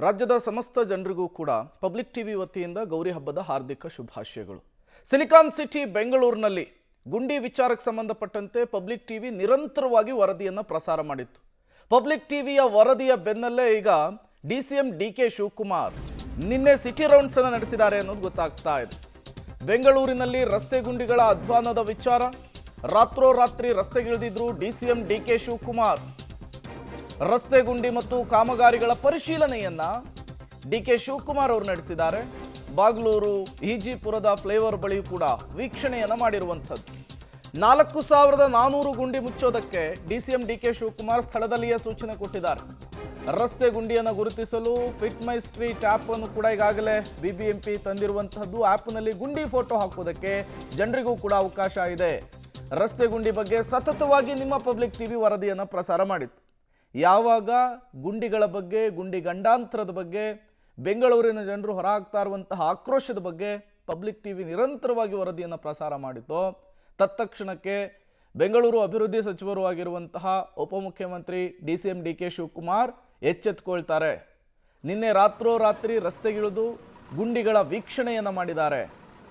ರಾಜ್ಯದ ಸಮಸ್ತ ಜನರಿಗೂ ಕೂಡ ಪಬ್ಲಿಕ್ ಟಿವಿ ವತಿಯಿಂದ ಗೌರಿ ಹಬ್ಬದ ಹಾರ್ದಿಕ ಶುಭಾಶಯಗಳು. ಸಿಲಿಕಾನ್ ಸಿಟಿ ಬೆಂಗಳೂರಿನಲ್ಲಿ ಗುಂಡಿ ವಿಚಾರಕ್ಕೆ ಸಂಬಂಧಪಟ್ಟಂತೆ ಪಬ್ಲಿಕ್ ಟಿವಿ ನಿರಂತರವಾಗಿ ವರದಿಯನ್ನು ಪ್ರಸಾರ ಮಾಡಿತ್ತು. ಪಬ್ಲಿಕ್ ಟಿವಿಯ ವರದಿಯ ಬೆನ್ನಲ್ಲೇ ಈಗ ಡಿಸಿಎಂ ಡಿಕೆ ಶಿವಕುಮಾರ್ ನಿನ್ನೆ ಸಿಟಿ ರೌಂಡ್ಸ್ ಅನ್ನು ನಡೆಸಿದ್ದಾರೆ ಅನ್ನೋದು ಗೊತ್ತಾಗ್ತಾ ಇದೆ. ಬೆಂಗಳೂರಿನಲ್ಲಿ ರಸ್ತೆ ಗುಂಡಿಗಳ ಅಧ್ವಾನದ ವಿಚಾರ, ರಾತ್ರೋರಾತ್ರಿ ರಸ್ತೆಗಿಳಿದಿದ್ರು ಡಿಸಿಎಂ ಡಿಕೆ ಶಿವಕುಮಾರ್. ರಸ್ತೆ ಗುಂಡಿ ಮತ್ತು ಕಾಮಗಾರಿಗಳ ಪರಿಶೀಲನೆಯನ್ನ ಡಿಕೆ ಶಿವಕುಮಾರ್ ಅವರು ನಡೆಸಿದ್ದಾರೆ. ಬಾಗ್ಲೂರು ಈಜಿಪುರದ ಫ್ಲೇವರ್ ಬಳಿ ಕೂಡ ವೀಕ್ಷಣೆಯನ್ನ ಮಾಡಿರುವಂಥದ್ದು. 4400 ಗುಂಡಿ ಮುಚ್ಚೋದಕ್ಕೆ ಡಿಸಿಎಂ ಡಿಕೆ ಶಿವಕುಮಾರ್ ಸ್ಥಳದಲ್ಲಿಯೇ ಸೂಚನೆ ಕೊಟ್ಟಿದ್ದಾರೆ. ರಸ್ತೆ ಗುಂಡಿಯನ್ನು ಗುರುತಿಸಲು ಫಿಟ್ ಮೈ ಸ್ಟ್ರೀಟ್ ಆ್ಯಪ್ ಅನ್ನು ಕೂಡ ಈಗಾಗಲೇ ಬಿಬಿಎಂಪಿ ತಂದಿರುವಂತಹದ್ದು. ಆ್ಯಪ್ನಲ್ಲಿ ಗುಂಡಿ ಫೋಟೋ ಹಾಕೋದಕ್ಕೆ ಜನರಿಗೂ ಕೂಡ ಅವಕಾಶ ಇದೆ. ರಸ್ತೆ ಗುಂಡಿ ಬಗ್ಗೆ ಸತತವಾಗಿ ನಿಮ್ಮ ಪಬ್ಲಿಕ್ ಟಿವಿ ವರದಿಯನ್ನು ಪ್ರಸಾರ ಮಾಡಿತ್ತು. ಯಾವಾಗ ಗುಂಡಿಗಳ ಬಗ್ಗೆ, ಗುಂಡಿ ಗಂಡಾಂತರದ ಬಗ್ಗೆ, ಬೆಂಗಳೂರಿನ ಜನರು ಹೊರಹಾಕ್ತಾ ಇರುವಂತಹ ಆಕ್ರೋಶದ ಬಗ್ಗೆ ಪಬ್ಲಿಕ್ ಟಿವಿ ನಿರಂತರವಾಗಿ ವರದಿಯನ್ನು ಪ್ರಸಾರ ಮಾಡಿತ್ತು. ತತ್ಕ್ಷಣಕ್ಕೆ ಬೆಂಗಳೂರು ಅಭಿವೃದ್ಧಿ ಸಚಿವರು ಆಗಿರುವಂತಹ ಉಪಮುಖ್ಯಮಂತ್ರಿ ಡಿಸಿಎಂ ಡಿಕೆ ಶಿವಕುಮಾರ್ ಎಚ್ಚೆತ್ತುಕೊಳ್ತಾರೆ. ನಿನ್ನೆ ರಾತ್ರೋರಾತ್ರಿ ರಸ್ತೆಗಿಳಿದು ಗುಂಡಿಗಳ ವೀಕ್ಷಣೆಯನ್ನು ಮಾಡಿದ್ದಾರೆ.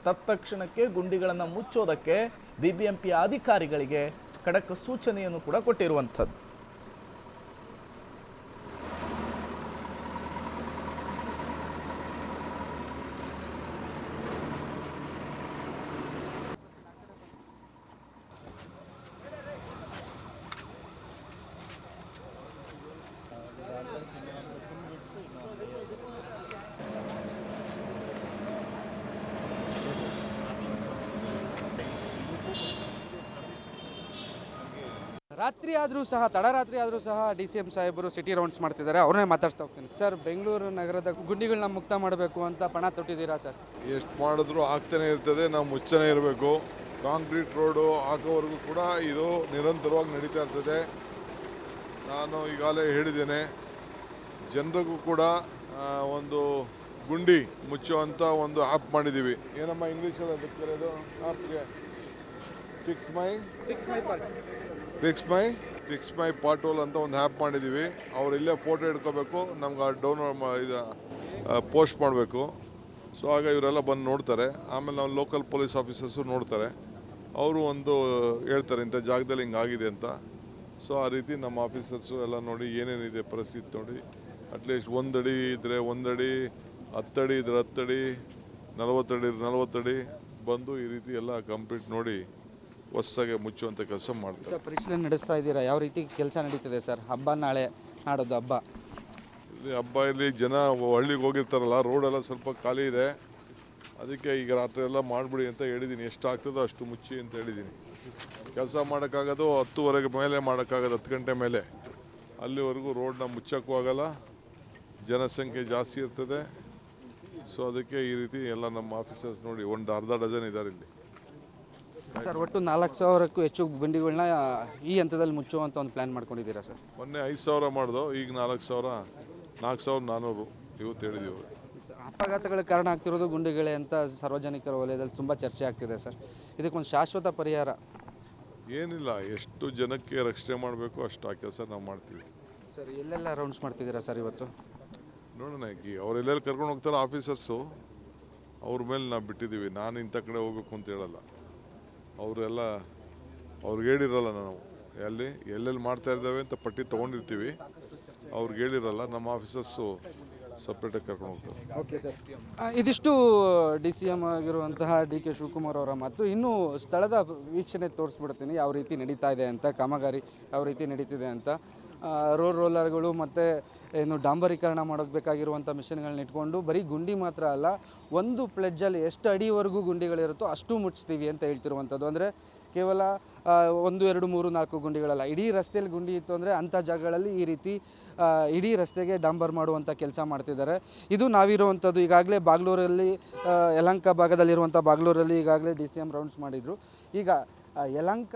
ತತ್ಕ್ಷಣಕ್ಕೆ ಗುಂಡಿಗಳನ್ನು ಮುಚ್ಚೋದಕ್ಕೆ ಬಿಬಿಎಂಪಿಯ ಅಧಿಕಾರಿಗಳಿಗೆ ಖಡಕ್ ಸೂಚನೆಯನ್ನು ಕೂಡ ಕೊಟ್ಟಿರುವಂಥದ್ದು. ರಾತ್ರಿ ಆದರೂ ಸಹ, ತಡರಾತ್ರಿ ಆದರೂ ಸಹ ಡಿಸಿಎಂ ಸಾಹೇಬರು ಸಿಟಿ ರೌಂಡ್ಸ್ ಮಾಡ್ತಿದ್ದಾರೆ. ಅವ್ರನ್ನೇ ಮಾತಾಡ್ತಾ ಹೋಗ್ತೀನಿ. ಸರ್, ಬೆಂಗಳೂರು ನಗರದ ಗುಂಡಿಗಳನ್ನ ಮುಕ್ತ ಮಾಡಬೇಕು ಅಂತ ಪಣ ತೊಟ್ಟಿದ್ದೀರಾ ಸರ್? ಎಷ್ಟು ಮಾಡಿದ್ರು ಆಗ್ತಾನೆ ಇರ್ತದೆ, ನಾವು ಮುಚ್ಚನೇ ಇರಬೇಕು. ಕಾಂಕ್ರೀಟ್ ರೋಡು ಹಾಕೋವರೆಗೂ ಕೂಡ ಇದು ನಿರಂತರವಾಗಿ ನಡೀತಾ ಇರ್ತದೆ. ನಾನು ಈಗಾಗಲೇ ಹೇಳಿದ್ದೇನೆ, ಜನರಿಗೂ ಕೂಡ ಒಂದು ಗುಂಡಿ ಮುಚ್ಚುವಂಥ ಒಂದು ಆ್ಯಪ್ ಮಾಡಿದ್ದೀವಿ. ಏನಮ್ಮ ಇಂಗ್ಲೀಷಲ್ಲಿ ಅದಕ್ಕೆ ಕರೆಯೋದು ಆ್ಯಪ್ಗೆ? ಫಿಕ್ಸ್ ಮೈ ಪಾಟ್ ಹೋಲ್ ಅಂತ ಒಂದು ಆ್ಯಪ್ ಮಾಡಿದ್ದೀವಿ. ಅವ್ರು ಇಲ್ಲೇ ಫೋಟೋ ಹಿಡ್ಕೋಬೇಕು, ನಮ್ಗೆ ಡೌನ್ಲೋಡ್ ಇದು ಪೋಸ್ಟ್ ಮಾಡಬೇಕು. ಸೊ ಆಗ ಇವರೆಲ್ಲ ಬಂದು ನೋಡ್ತಾರೆ. ಆಮೇಲೆ ನಾವು ಲೋಕಲ್ ಪೊಲೀಸ್ ಆಫೀಸರ್ಸು ನೋಡ್ತಾರೆ. ಅವರು ಒಂದು ಹೇಳ್ತಾರೆ ಇಂಥ ಜಾಗದಲ್ಲಿ ಹಿಂಗಾಗಿದೆ ಅಂತ. ಸೊ ಆ ರೀತಿ ನಮ್ಮ ಆಫೀಸರ್ಸು ಎಲ್ಲ ನೋಡಿ ಏನೇನಿದೆ ಪರಿಸ್ಥಿತಿ ನೋಡಿ, ಅಟ್ಲೀಸ್ಟ್ 1 ಅಡಿ ಇದ್ದರೆ 1 ಅಡಿ, 10 ಅಡಿ ಇದ್ರೆ 10 ಅಡಿ, 40 ಅಡಿ ಇದ್ರೆ 40 ಅಡಿ ಬಂದು ಈ ರೀತಿ ಎಲ್ಲ ಕಂಪ್ಲೀಟ್ ನೋಡಿ ಹೊಸದಾಗಿ ಮುಚ್ಚುವಂಥ ಕೆಲಸ ಮಾಡ್ತಾರೆ. ಪರಿಶೀಲನೆ ನಡೆಸ್ತಾ ಇದ್ದೀರಾ? ಯಾವ ರೀತಿ ಕೆಲಸ ನಡೀತಿದೆ ಸರ್? ಹಬ್ಬ ನಾಳೆ, ನಾಡೋದು ಹಬ್ಬ. ಇಲ್ಲಿ ಜನ ಹಳ್ಳಿಗೆ ಹೋಗಿರ್ತಾರಲ್ಲ, ರೋಡೆಲ್ಲ ಸ್ವಲ್ಪ ಖಾಲಿ ಇದೆ. ಅದಕ್ಕೆ ಈಗ ರಾತ್ರಿ ಎಲ್ಲ ಮಾಡಿಬಿಡಿ ಅಂತ ಹೇಳಿದ್ದೀನಿ. ಎಷ್ಟು ಆಗ್ತದೋ ಅಷ್ಟು ಮುಚ್ಚಿ ಅಂತ ಹೇಳಿದ್ದೀನಿ. ಕೆಲಸ ಮಾಡೋಕ್ಕಾಗೋದು 10:30 ಮೇಲೆ ಮಾಡೋಕ್ಕಾಗೋದು, 10 ಗಂಟೆ ಮೇಲೆ. ಅಲ್ಲಿವರೆಗೂ ರೋಡನ್ನ ಮುಚ್ಚೋಕ್ಕೂ ಆಗಲ್ಲ, ಜನಸಂಖ್ಯೆ ಜಾಸ್ತಿ ಇರ್ತದೆ. ಸೊ ಅದಕ್ಕೆ ಈ ರೀತಿ ಎಲ್ಲ ನಮ್ಮ ಆಫೀಸರ್ಸ್ ನೋಡಿ ಒಂದು ಅರ್ಧ ಡಜನ್ ಇದ್ದಾರೆ ಇಲ್ಲಿ. ಸರ್, ಒಟ್ಟು 4000ಕ್ಕೂ ಹೆಚ್ಚು ಗುಂಡಿಗಳನ್ನ ಈ ಹಂತದಲ್ಲಿ ಮುಚ್ಚುವಂಥ ಒಂದು ಪ್ಲ್ಯಾನ್ ಮಾಡ್ಕೊಂಡಿದ್ದೀರಾ ಸರ್? ಮೊನ್ನೆ 5000 ಮಾಡಿದೋ, ಈಗ 4400 ಇವತ್ತು ಹೇಳಿದ್ದೀವಿ. ಅಪಘಾತಗಳ ಕಾರಣ ಆಗ್ತಿರೋದು ಗುಂಡಿಗಳೇ ಅಂತ ಸಾರ್ವಜನಿಕರ ವಲಯದಲ್ಲಿ ತುಂಬ ಚರ್ಚೆ ಆಗ್ತಿದೆ ಸರ್. ಇದಕ್ಕೊಂದು ಶಾಶ್ವತ ಪರಿಹಾರ ಏನಿಲ್ಲ, ಎಷ್ಟು ಜನಕ್ಕೆ ರಕ್ಷಣೆ ಮಾಡಬೇಕು ಅಷ್ಟು ಆ ಕೆಲಸ ನಾವು ಮಾಡ್ತೀವಿ ಸರ್. ಎಲ್ಲೆಲ್ಲ ರೌಂಡ್ಸ್ ಮಾಡ್ತಿದ್ದೀರಾ ಸರ್ ಇವತ್ತು? ನೋಡೋಣ, ಅವರೆಲ್ಲೆಲ್ಲಿ ಕರ್ಕೊಂಡು ಹೋಗ್ತಾರೆ ಆಫೀಸರ್ಸು, ಅವ್ರ ಮೇಲೆ ನಾವು ಬಿಟ್ಟಿದ್ದೀವಿ. ನಾನು ಇಂಥ ಕಡೆ ಹೋಗ್ಬೇಕು ಅಂತ ಹೇಳಲ್ಲ. ಅವರೆಲ್ಲ ಅವ್ರಿಗೆ ಹೇಳಿರಲ್ಲ, ನಾವು ಎಲ್ಲೆಲ್ಲಿ ಮಾಡ್ತಾ ಇದ್ದಾವೆ ಅಂತ ಪಟ್ಟಿ ತೊಗೊಂಡಿರ್ತೀವಿ. ಅವ್ರಿಗೆ ಹೇಳಿರಲ್ಲ, ನಮ್ಮ ಆಫೀಸರ್ಸು ಸಪ್ರೇಟಾಗಿ ಕರ್ಕೊಂಡು ಹೋಗ್ತಾರೆ. Okay sir. ಇದಿಷ್ಟು ಡಿ ಸಿ ಎಮ್ ಆಗಿರುವಂತಹ ಡಿ ಕೆ ಶಿವಕುಮಾರ್ ಅವರ ಮಾತು. ಇನ್ನೂ ಸ್ಥಳದ ವೀಕ್ಷಣೆ ತೋರಿಸ್ಬಿಡ್ತೀನಿ, ಯಾವ ರೀತಿ ನಡೀತಾ ಇದೆ ಅಂತ, ಕಾಮಗಾರಿ ಯಾವ ರೀತಿ ನಡೀತಿದೆ ಅಂತ. ರೋಲರ್ಗಳು ಮತ್ತು ಏನು ಡಾಂಬರೀಕರಣ ಮಾಡೋಕ್ಕಾಗಿರುವಂಥ ಮಿಷನ್ಗಳನ್ನ ಇಟ್ಕೊಂಡು ಬರೀ ಗುಂಡಿ ಮಾತ್ರ ಅಲ್ಲ, ಒಂದು ಪ್ಲೆಡ್ಜಲ್ಲಿ ಎಷ್ಟು ಅಡಿವರೆಗೂ ಗುಂಡಿಗಳಿರುತ್ತೋ ಅಷ್ಟು ಮುಚ್ತೀವಿ ಅಂತ ಹೇಳ್ತಿರುವಂಥದ್ದು. ಅಂದರೆ ಕೇವಲ 1, 2, 3, 4 ಗುಂಡಿಗಳಲ್ಲ, ಇಡೀ ರಸ್ತೆಯಲ್ಲಿ ಗುಂಡಿ ಇತ್ತು ಅಂದರೆ ಅಂಥ ಜಾಗಗಳಲ್ಲಿ ಈ ರೀತಿ ಇಡೀ ರಸ್ತೆಗೆ ಡಾಂಬರ್ ಮಾಡುವಂಥ ಕೆಲಸ ಮಾಡ್ತಿದ್ದಾರೆ. ಇದು ನಾವಿರುವಂಥದ್ದು ಈಗಾಗಲೇ ಬಾಗ್ಲೂರಲ್ಲಿ, ಯಲಹಂಕ ಭಾಗದಲ್ಲಿರುವಂಥ ಬಾಗ್ಲೂರಲ್ಲಿ ಈಗಾಗಲೇ ಡಿ ಸಿ ಎಮ್ ರೌಂಡ್ಸ್ ಮಾಡಿದರು. ಈಗ ಯಲಹಂಕ